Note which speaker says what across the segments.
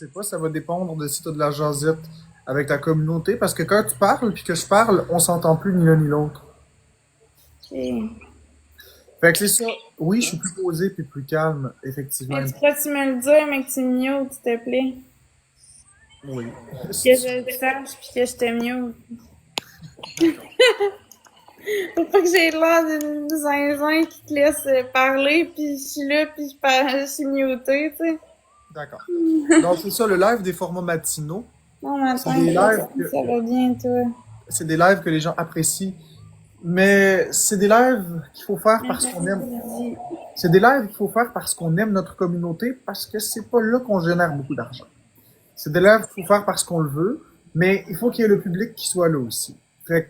Speaker 1: sais pas, ça va dépendre de si tu as de la jasette avec ta communauté, parce que quand tu parles puis que je parle, on s'entend plus ni l'un ni l'autre.
Speaker 2: Ok.
Speaker 1: Fait que c'est ça. Oui, je suis plus posé puis plus calme, effectivement.
Speaker 2: Mais tu pourrais-tu me le dire, mais que tu me mutes, s'il te plaît?
Speaker 1: Oui.
Speaker 2: Que je le sache, puis que je te mute.
Speaker 1: D'accord.
Speaker 2: Faut pas que j'ai l'air d'une zinzin qui te laisse parler, puis je suis là, puis je suis mutée, tu sais.
Speaker 1: D'accord. Donc c'est ça, le live des formats matinaux,
Speaker 2: Bon
Speaker 1: c'est
Speaker 2: matin,
Speaker 1: des lives que
Speaker 2: ça va bien, toi.
Speaker 1: c'est des lives que les gens apprécient, mais c'est des lives qu'il faut faire parce qu'on aime.
Speaker 2: Mercredi.
Speaker 1: C'est des lives qu'il faut faire parce qu'on aime notre communauté, parce que c'est pas là qu'on génère beaucoup d'argent. C'est des lives qu'il faut faire parce qu'on le veut, mais il faut qu'il y ait le public qui soit là aussi. Fait que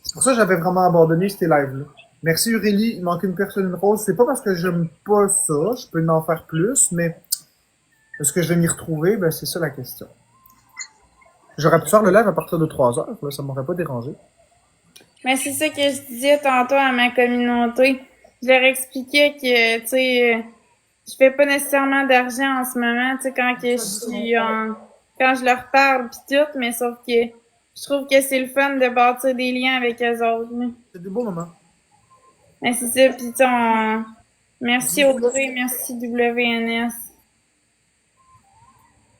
Speaker 1: c'est pour ça que j'avais vraiment abandonné ces lives-là. Merci Aurélie, il manque une personne une rose. C'est pas parce que j'aime pas ça, je peux en faire plus, mais est-ce que je vais m'y retrouver? Ben c'est ça la question. J'aurais pu faire le live à partir de 3 heures, là, ça m'aurait pas dérangé.
Speaker 2: Mais c'est ça que je disais tantôt à ma communauté. Je leur expliquais que, tu sais, je fais pas nécessairement d'argent en ce moment, tu sais, quand que je suis en, quand je leur parle pis tout, mais sauf que je trouve que c'est le fun de bâtir des liens avec eux autres, là.
Speaker 1: C'est des beaux moments.
Speaker 2: Mais c'est ça, pis tu sais, merci Audrey, merci WNS,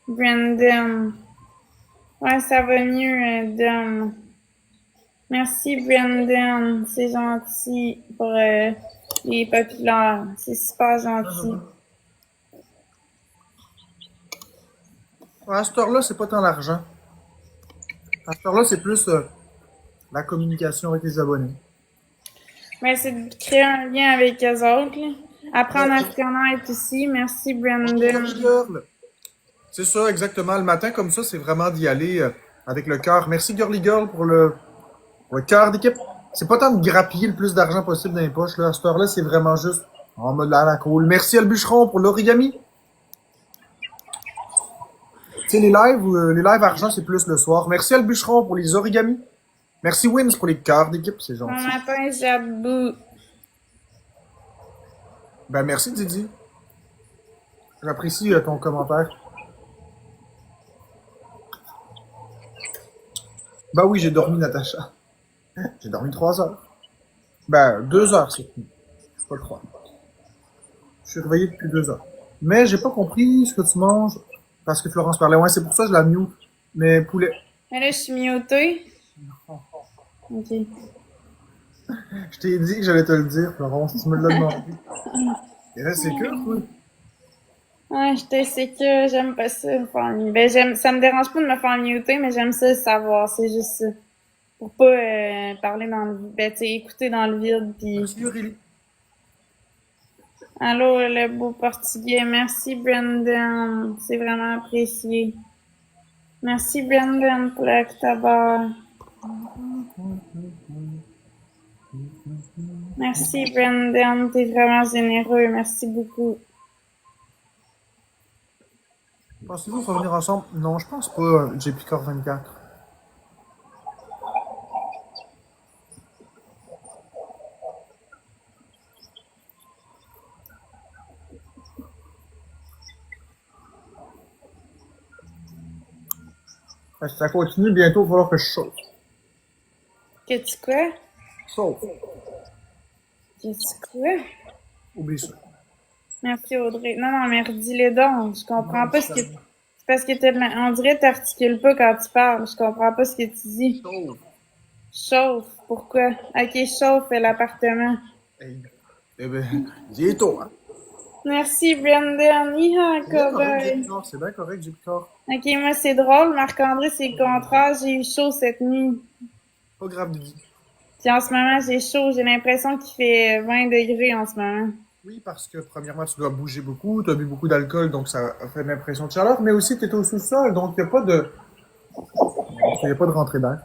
Speaker 2: Brandon. Ouais, ça va mieux, Dom. Merci Brandon, c'est gentil pour les populaires, c'est super gentil.
Speaker 1: À cette heure-là, c'est pas tant l'argent. À cette heure-là, c'est plus la communication avec les abonnés.
Speaker 2: Mais c'est de créer un lien avec eux autres, là. Apprendre à
Speaker 1: Ouais.
Speaker 2: se connaître aussi. Merci
Speaker 1: Girly
Speaker 2: Brandon.
Speaker 1: Girl. C'est ça, exactement. Le matin, comme ça, c'est vraiment d'y aller avec le cœur. Merci Girly Girl pour le cœur d'équipe. C'est pas tant de grappiller le plus d'argent possible dans les poches. Là. À cette heure-là, c'est vraiment juste en mode la cool. Merci à le bûcheron pour l'origami. Tu sais, les lives argent, c'est plus le soir. Merci à le bûcheron pour les origamis. Merci Wins pour les cœurs d'équipe, c'est
Speaker 2: Bon
Speaker 1: gentil.
Speaker 2: matin, Jabou.
Speaker 1: Ben merci Didi. J'apprécie ton commentaire. Ben oui, j'ai dormi, Natacha. J'ai dormi 3 heures. Ben, 2 heures, c'est tout. Pas 3. Je suis réveillé depuis 2 heures. Mais j'ai pas compris ce que tu manges. Parce que Florence parlait. Ouais, c'est pour ça que je la mute. Mais poulet.
Speaker 2: Mais là, je suis mutée. Ok.
Speaker 1: Je t'ai dit que j'allais te le dire, Florence. Tu me l'as demandé. Et là, c'est que, oui.
Speaker 2: Ouais, j'étais sécure, j'aime pas ça, me faire muter. Ben, ça me dérange pas de me faire muter, mais j'aime ça savoir, c'est juste ça. Pour pas parler dans le vide, ben, tu sais, écouter dans le vide, pis...
Speaker 1: Merci Aurélie.
Speaker 2: Allô, le beau portugais. Merci, Brandon. C'est vraiment apprécié. Merci, Brandon, pour l'octobre. Merci, Brandon. T'es vraiment généreux. Merci beaucoup.
Speaker 1: Pensez-vous revenir ensemble? Non, je pense pas, JPCore 24. Si ça continue, bientôt, il va falloir que je chauffe.
Speaker 2: Que tu quoi?
Speaker 1: Chauffe.
Speaker 2: Que tu quoi?
Speaker 1: Oublie ça.
Speaker 2: Merci, Audrey. Non, non, mais redis-les donc. Je comprends
Speaker 1: Non,
Speaker 2: pas ce que... C'est parce que on dirait que t'articules pas quand tu parles. Je comprends pas ce que tu dis.
Speaker 1: chauffe.
Speaker 2: Chauffe. Pourquoi? Ok, chauffe l'appartement.
Speaker 1: Hey. Eh ben, dis tôt, hein.
Speaker 2: Merci, Brandon. Hi-ha,
Speaker 1: C'est bien correct,
Speaker 2: cowboy.
Speaker 1: JPCore. C'est bien correct, JPCore.
Speaker 2: Ok, moi, c'est drôle. Marc-André, c'est le contraire. J'ai eu chaud cette nuit.
Speaker 1: Pas grave, Didi.
Speaker 2: Puis en ce moment, j'ai chaud. J'ai l'impression qu'il fait 20 degrés en ce moment.
Speaker 1: Oui, parce que premièrement, tu dois bouger beaucoup, tu as bu beaucoup d'alcool, donc ça fait une impression de chaleur, mais aussi tu es au sous-sol, donc il n'y a pas de. Il n'y a pas de rentrée d'air.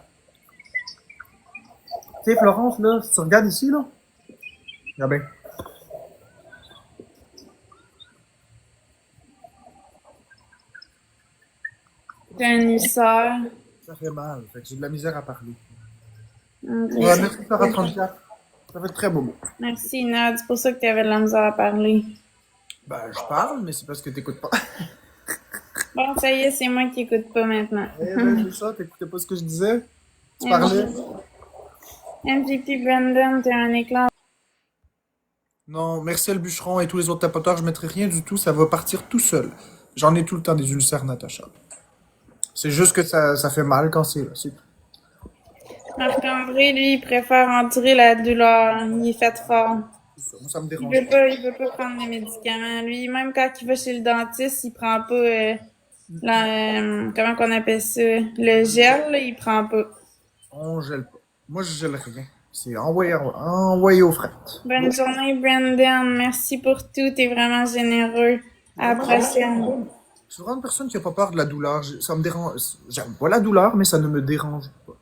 Speaker 1: Tu sais, Florence, là, si tu regardes ici, là. Ah ben.
Speaker 2: J'ai un ulcère.
Speaker 1: Ça fait mal, fait que j'ai de la misère à parler.
Speaker 2: Ok.
Speaker 1: Ouais, merci Clara 34. Ça fait très beau.
Speaker 2: Merci, Nad. C'est pour ça que tu avais de la misère à parler.
Speaker 1: Ben, je parle, mais c'est parce que t'écoutes pas.
Speaker 2: Bon, ça y est, c'est moi qui écoute pas maintenant.
Speaker 1: Eh ben, c'est ça, t'écoutais pas ce que je disais? Tu parlais?
Speaker 2: MJ MVP Brandon, t'es un éclair.
Speaker 1: Non, merci le bûcheron et tous les autres tapoteurs, je mettrai rien du tout, ça va partir tout seul. J'en ai tout le temps des ulcères, Natacha. C'est juste que ça fait mal quand c'est là, c'est tout.
Speaker 2: Marc-André, lui, il préfère endurer la douleur. Il est fait fort.
Speaker 1: C'est ça. Moi, ça me
Speaker 2: Il
Speaker 1: dérange
Speaker 2: veut
Speaker 1: pas.
Speaker 2: pas, il veut pas prendre des médicaments. Lui, même quand il va chez le dentiste, il prend pas comment qu'on appelle ça? Le gel, là, il prend pas.
Speaker 1: On gèle pas. Moi, je gèle rien. C'est envoyé aux frettes.
Speaker 2: Bonne journée, Brandon. Merci pour tout. T'es vraiment généreux. À la prochaine.
Speaker 1: Je suis vraiment une personne qui a pas peur de la douleur. Ça me dérange. J'aime pas la douleur, mais ça ne me dérange pas.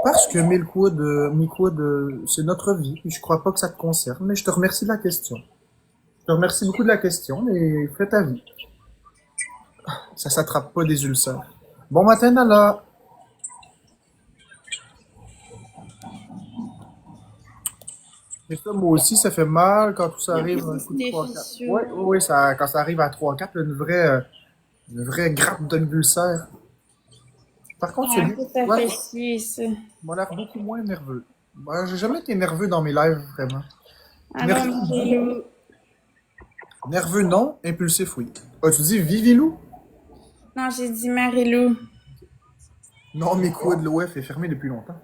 Speaker 1: Parce que Milkwood, c'est notre vie, puis je crois pas que ça te concerne, mais je te remercie de la question. Je te remercie beaucoup de la question, mais fais ta vie. Ça s'attrape pas des ulcères. Bon matin, Nala. Et ça, moi aussi, ça fait mal quand tout ça arrive à un coup de
Speaker 2: Des
Speaker 1: 3-4.
Speaker 2: fichus.
Speaker 1: Ouais, ouais, ouais, quand ça arrive à 3-4, une vraie grappe d'un ulcère. Par contre,
Speaker 2: Ouais,
Speaker 1: celui,
Speaker 2: ça
Speaker 1: ouais,
Speaker 2: fait chier, ça.
Speaker 1: m'a l'air beaucoup moins nerveux. Ben, j'ai jamais été nerveux dans mes lives, vraiment.
Speaker 2: Alors,
Speaker 1: Nerveux,
Speaker 2: Marie-Lou.
Speaker 1: nerveux non, impulsif oui. Ah, tu dis Vivilou?
Speaker 2: Non, j'ai dit Marie-Lou.
Speaker 1: Non, mais quoi, de l'OF est fermé depuis longtemps.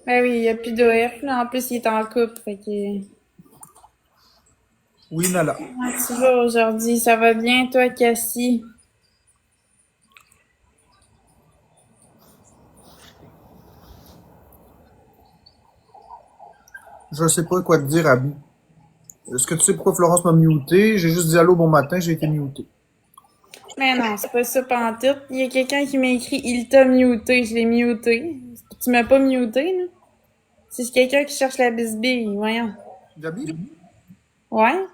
Speaker 2: Ben oui, il y a plus d'OF, là. En plus, il est en couple, fait que...
Speaker 1: Oui, Nala.
Speaker 2: Comment tu vas aujourd'hui? Ça va bien, toi, Cassie?
Speaker 1: Je sais pas quoi te dire, Abby. Est-ce que tu sais pourquoi Florence m'a muté? J'ai juste dit allô bon matin, j'ai été muté.
Speaker 2: Mais non, c'est pas ça pantoute. Il y a quelqu'un qui m'a écrit « Il t'a muté ». Je l'ai muté. Tu m'as pas muté, là? C'est quelqu'un qui cherche la bisbille, voyons.
Speaker 1: Gabi?
Speaker 2: Ouais?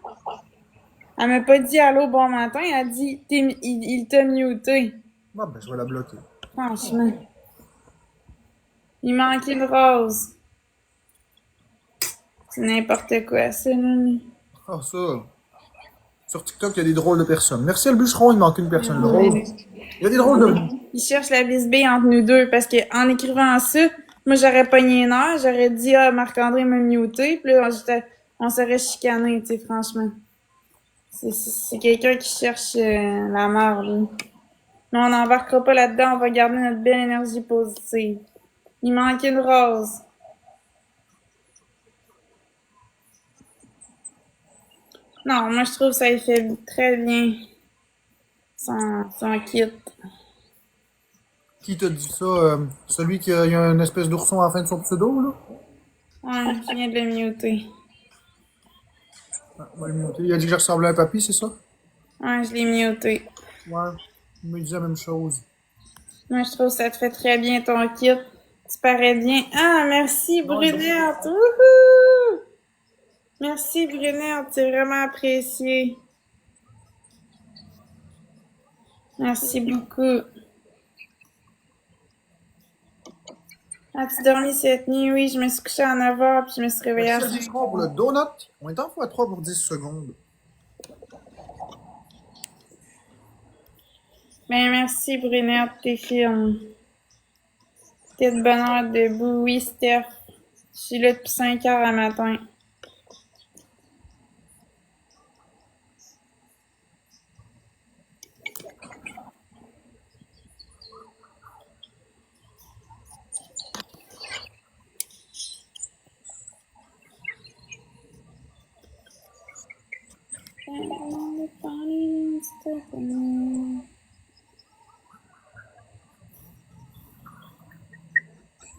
Speaker 2: Elle m'a pas dit allô, bon matin, elle a dit il t'a muté.
Speaker 1: Ah ben, je vais la bloquer.
Speaker 2: Franchement. Il manque une rose. C'est n'importe quoi, ça, là.
Speaker 1: Ah, ça. Sur TikTok, il y a des drôles de personnes. Merci le bûcheron, il manque une personne drôle. Il y a des drôles de...
Speaker 2: Il cherche la bisbille entre nous deux parce que en écrivant ça, moi j'aurais pogné une heure, j'aurais dit ah Marc-André m'a muté, puis là on serait chicané, tu sais, franchement. C'est quelqu'un qui cherche la merde, là. Mais on n'embarquera pas là-dedans, on va garder notre belle énergie positive. Il manque une rose. Non, moi je trouve que ça y fait très bien son kit.
Speaker 1: Qui t'a dit ça? Celui qui a une espèce d'ourson à la fin de son pseudo, là?
Speaker 2: Ouais, je viens de le muter.
Speaker 1: Ah, on va le muter. Il a dit que je ressemblais à un papy, c'est ça?
Speaker 2: Ouais, je l'ai muté.
Speaker 1: Ouais. Il m'a dit la même chose.
Speaker 2: Moi, je trouve que ça te fait très bien ton kit. Tu parais bien. Ah, merci,
Speaker 1: Non, il
Speaker 2: Brunette! Wouhou! Merci, Brunette. C'est vraiment apprécié. Merci beaucoup. As-tu dormi cette nuit? Oui, je me suis couchée à 9h puis je me suis réveillée à
Speaker 1: Merci le
Speaker 2: 5h.
Speaker 1: bûcheron pour le donut. On est en x3 pour 10 secondes.
Speaker 2: Ben, merci, Brunette. T'es fine. T'es de bonne heure debout. Oui, Steph. Je suis là depuis 5h à matin.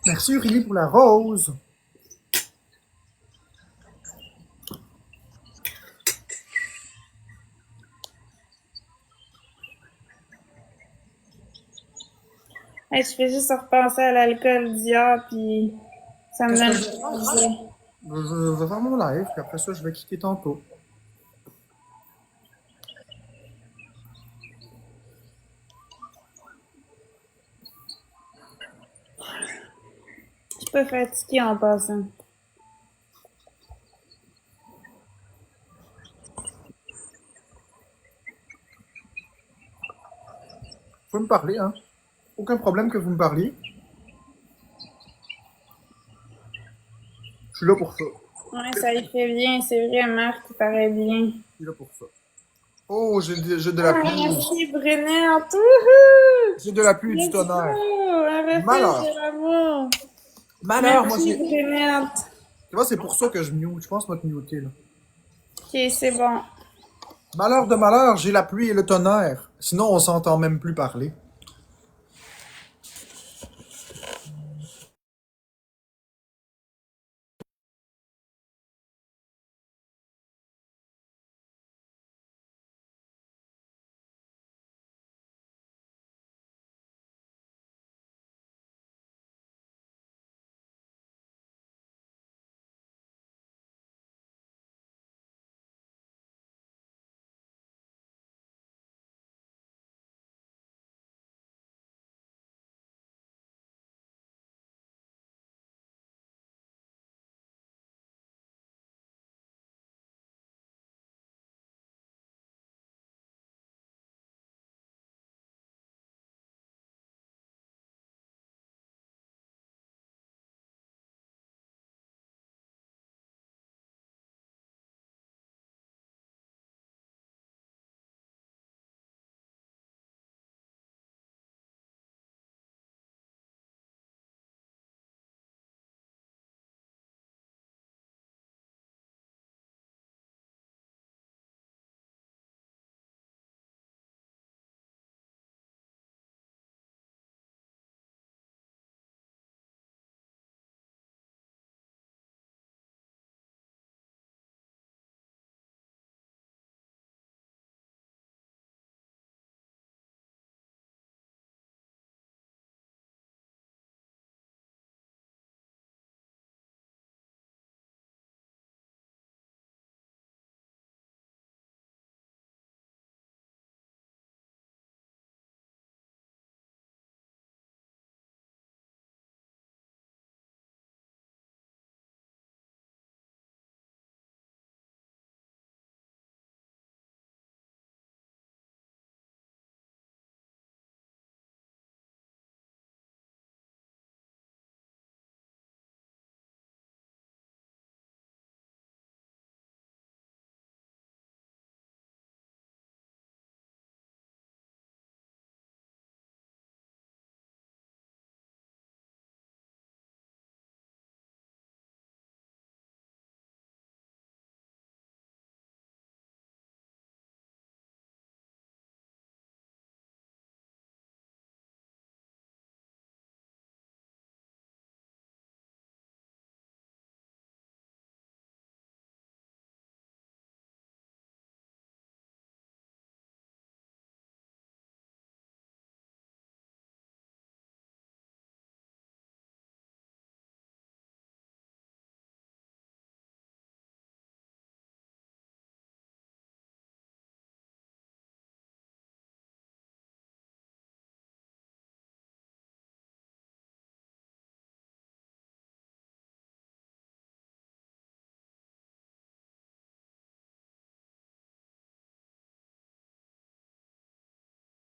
Speaker 1: Merci Aurélie pour la rose.
Speaker 2: Hey, je fais juste repenser à l'alcool d'hier, puis ça me
Speaker 1: Qu'est-ce que
Speaker 2: donne
Speaker 1: je vais faire?
Speaker 2: plaisir.
Speaker 1: Je vais faire mon live, puis après ça, je vais quitter tantôt.
Speaker 2: Je suis pas fatiguée en passant.
Speaker 1: Vous pouvez me parler, hein. Aucun problème que vous me parliez. Je suis là pour ça.
Speaker 2: Ouais, ça y fait bien. C'est vrai, Marc, il paraît bien.
Speaker 1: Je suis là pour ça. Oh, j'ai de la
Speaker 2: Ah,
Speaker 1: pluie.
Speaker 2: merci, Brunette. Wouhou!
Speaker 1: J'ai de la pluie et du
Speaker 2: Let's go!
Speaker 1: tonnerre.
Speaker 2: Un
Speaker 1: Malheur.
Speaker 2: refuge de l'amour.
Speaker 1: Malheur, moi,
Speaker 2: Merci,
Speaker 1: c'est...
Speaker 2: Brunette.
Speaker 1: Tu vois, c'est pour ça que je mute. Je pense que je vais te muter, là.
Speaker 2: Ok, c'est bon.
Speaker 1: Malheur de malheur, j'ai la pluie et le tonnerre. Sinon, on s'entend même plus parler.